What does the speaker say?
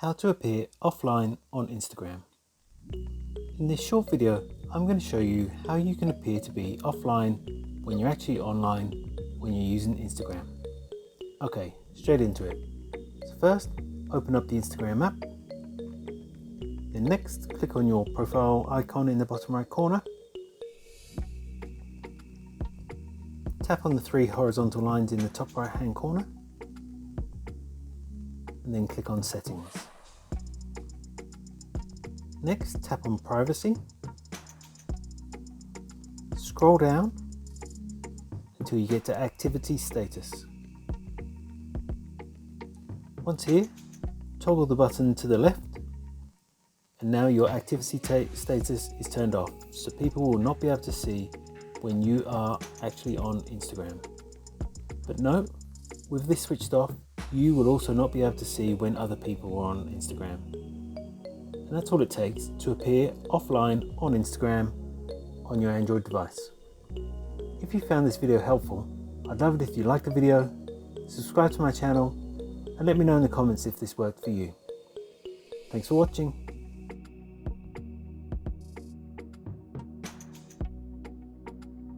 How to appear offline on Instagram. In this short video, I'm going to show you how you can appear to be offline when you're actually online when you're using Instagram. Okay, straight into it. So first, open up the Instagram app. Then next, click on your profile icon in the bottom right corner. Tap on the three horizontal lines in the top right hand corner. And then click on Settings. Next, tap on Privacy. Scroll down until you get to Activity Status. Once here, toggle the button to the left, and now your activity status is turned off, so people will not be able to see when you are actually on Instagram. But note, with this switched off, you will also not be able to see when other people are on Instagram. And that's all it takes to appear offline on Instagram on your Android device. If you found this video helpful, I'd love it if you liked the video, subscribe to my channel, and let me know in the comments if this worked for you. Thanks for watching.